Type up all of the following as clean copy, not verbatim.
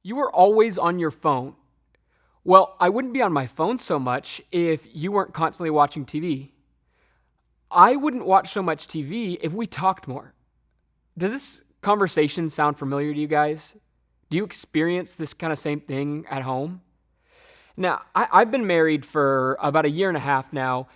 You are always on your phone. Well, I wouldn't be on my phone so much if you weren't constantly watching TV. I wouldn't watch so much TV if we talked more. Does this conversation sound familiar to you guys? Do you experience this kind of same thing at home? Now, I've been married for about a year and a half now,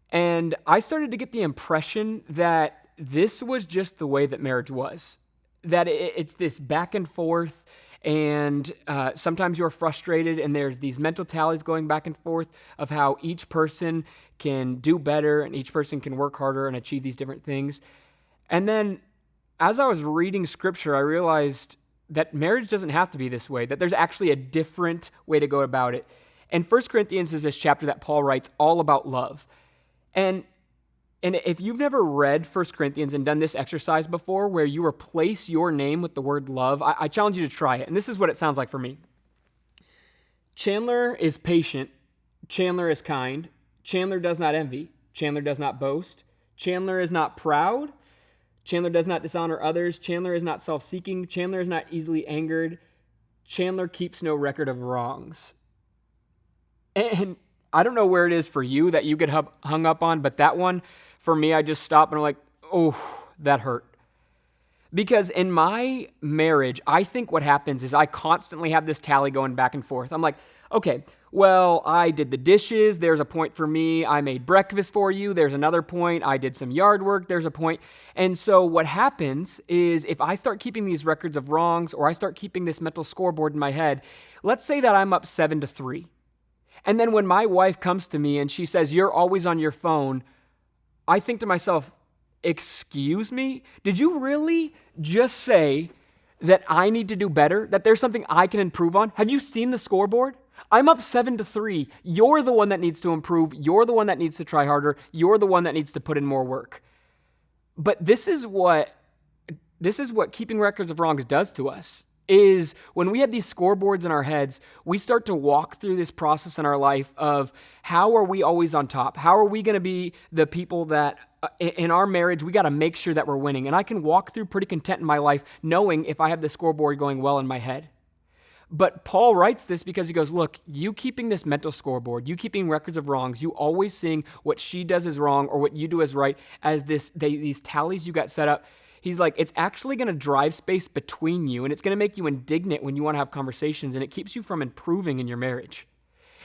and I started to get the impression that this was just the way that marriage was. That it's this back and forth, and sometimes you're frustrated, and there's these mental tallies going back and forth of how each person can do better and each person can work harder and achieve these different things. And then as I was reading scripture, I realized that marriage doesn't have to be this way, that there's actually a different way to go about it. And 1 Corinthians is this chapter that Paul writes all about love. And if you've never read 1 Corinthians and done this exercise before where you replace your name with the word love, I challenge you to try it. And this is what it sounds like for me. Chandler is patient. Chandler is kind. Chandler does not envy. Chandler does not boast. Chandler is not proud. Chandler does not dishonor others. Chandler is not self-seeking. Chandler is not easily angered. Chandler keeps no record of wrongs. And I don't know where it is for you that you get hung up on, but that one, for me, I just stop and I'm like, oh, that hurt. Because in my marriage, I think what happens is I constantly have this tally going back and forth. I'm like, okay, well, I did the dishes. There's a point for me. I made breakfast for you. There's another point. I did some yard work. There's a point. And so what happens is if I start keeping these records of wrongs or I start keeping this mental scoreboard in my head, let's say that I'm up 7-3. And then when my wife comes to me and she says, you're always on your phone, I think to myself, excuse me? Did you really just say that I need to do better? That there's something I can improve on? Have you seen the scoreboard? I'm up 7-3. You're the one that needs to improve. You're the one that needs to try harder. You're the one that needs to put in more work. But this is what keeping records of wrongs does to us. Is when we have these scoreboards in our heads, we start to walk through this process in our life of how are we always on top? How are we going to be the people that in our marriage, we got to make sure that we're winning. And I can walk through pretty content in my life knowing if I have the scoreboard going well in my head. But Paul writes this because he goes, look, you keeping this mental scoreboard, you keeping records of wrongs, you always seeing what she does is wrong or what you do is right as these tallies you got set up. He's like, it's actually going to drive space between you, and it's going to make you indignant when you want to have conversations, and it keeps you from improving in your marriage.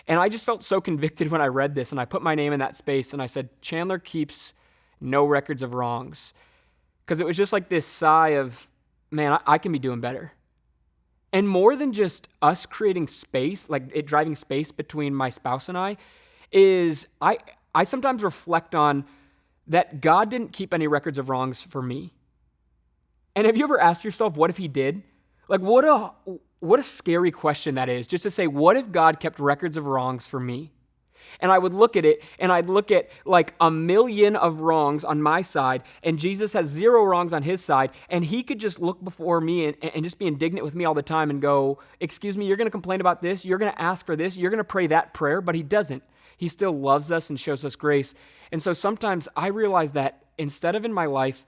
And I just felt so convicted when I read this, and I put my name in that space, and I said, Chandler keeps no records of wrongs. Because it was just like this sigh of, man, I can be doing better. And more than just us creating space, like it driving space between my spouse and I, is I sometimes reflect on that God didn't keep any records of wrongs for me. And have you ever asked yourself, what if he did? Like, what a scary question that is, just to say, what if God kept records of wrongs for me? And I would look at it, and I'd look at like 1,000,000 of wrongs on my side, and Jesus has 0 wrongs on his side, and he could just look before me and just be indignant with me all the time and go, excuse me, you're going to complain about this, you're going to ask for this, you're going to pray that prayer, but he doesn't. He still loves us and shows us grace. And so sometimes I realize that instead of in my life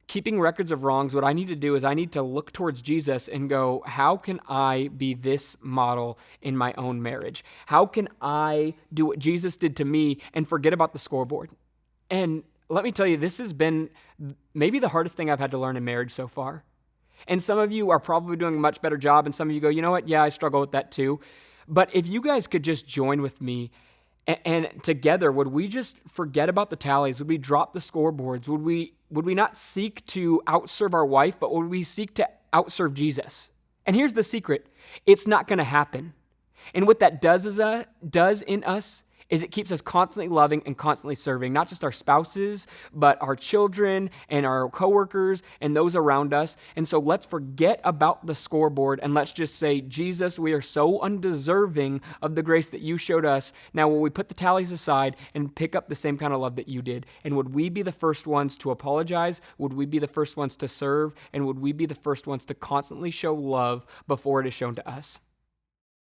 keeping records of wrongs, what I need to do is I need to look towards Jesus and go, how can I be this model in my own marriage? How can I do what Jesus did to me and forget about the scoreboard? And let me tell you, this has been maybe the hardest thing I've had to learn in marriage so far. And some of you are probably doing a much better job, and some of you go, you know what? Yeah, I struggle with that too. But if you guys could just join with me and together, would we just forget about the tallies? Would we drop the scoreboards? Would we not seek to outserve our wife, but would we seek to outserve Jesus? And here's the secret. It's not going to happen. And what that does in us is it keeps us constantly loving and constantly serving, not just our spouses, but our children and our coworkers and those around us. And so let's forget about the scoreboard and let's just say, Jesus, we are so undeserving of the grace that you showed us. Now, will we put the tallies aside and pick up the same kind of love that you did? And would we be the first ones to apologize? Would we be the first ones to serve? And would we be the first ones to constantly show love before it is shown to us?